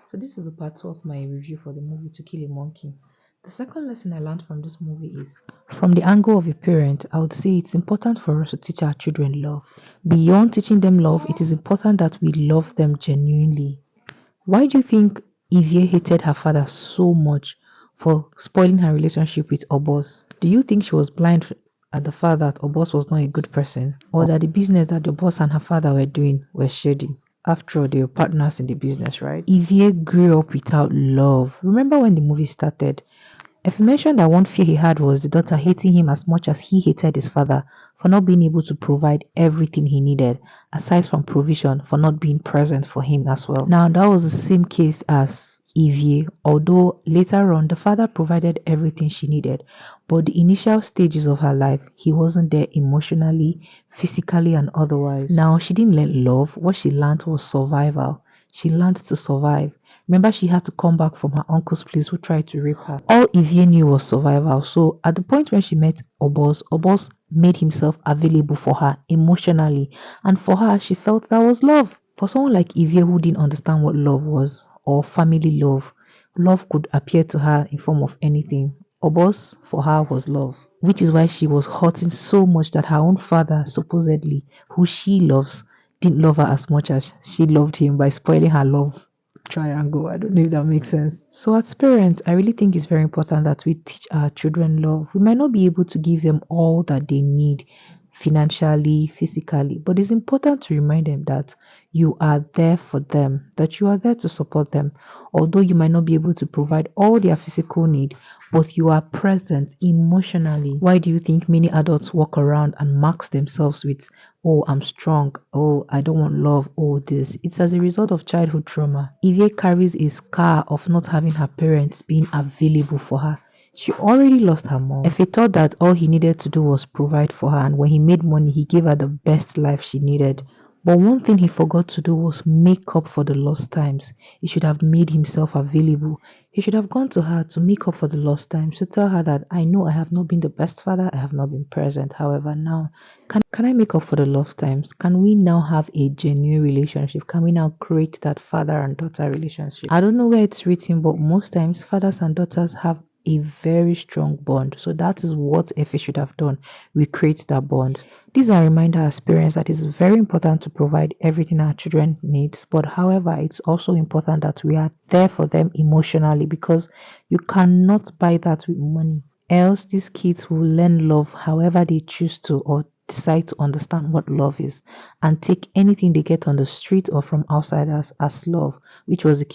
So this is the part 2 of my review for the movie To Kill a Monkey. The second lesson I learned from this movie is from the angle of a parent, I would say it's important for us to teach our children love. Beyond teaching them love, it is important that we love them genuinely. Why do you think Evie hated her father so much for spoiling her relationship with Obos? Do you think she was blind at the fact that Obos was not a good person, or that the business that the boss and her father were doing were shady? After all, they were partners in the business, right? Evie grew up without love. Remember when the movie started? If you mentioned that one fear he had was the daughter hating him as much as he hated his father for not being able to provide everything he needed, aside from provision, for not being present for him as well. Now, that was the same case as Evie, although later on the father provided everything she needed, but the initial stages of her life, he wasn't there emotionally, physically, and otherwise. Now, she didn't learn love. What she learned was survival. She learned to survive. Remember, she had to come back from her uncle's place who tried to rape her. All Evie knew was survival. So, at the point when she met Obos, Obos made himself available for her emotionally. And for her, she felt that was love. For someone like Evie who didn't understand what love was or family love, love could appear to her in form of anything. Obos, for her, was love. Which is why she was hurting so much that her own father, supposedly, who she loves, didn't love her as much as she loved him by spoiling her love triangle. I don't know if that makes sense. So, as parents, I really think it's very important that we teach our children love. We might not be able to give them all that they need financially, physically, but it's important to remind them that you are there for them, that you are there to support them. Although you might not be able to provide all their physical need, but you are present emotionally. Why do you think many adults walk around and marks themselves with, oh, I'm strong, oh, I don't want love, oh, this? It's as a result of childhood trauma. Evie carries a scar of not having her parents being available for her. She already lost her mom. If he thought that all he needed to do was provide for her, and when he made money, he gave her the best life she needed. But one thing he forgot to do was make up for the lost times. He should have made himself available. He should have gone to her to make up for the lost times, to tell her that I know I have not been the best father, I have not been present. However, now, can I make up for the lost times? Can we now have a genuine relationship? Can we now create that father and daughter relationship? I don't know where it's written, but most times fathers and daughters have a very strong bond. So that is what Effie should have done. We create that bond. These are reminder as parents that it's very important to provide everything our children needs. But however, it's also important that we are there for them emotionally, because you cannot buy that with money. Else these kids will learn love however they choose to, or decide to understand what love is, and take anything they get on the street or from outsiders as love, which was the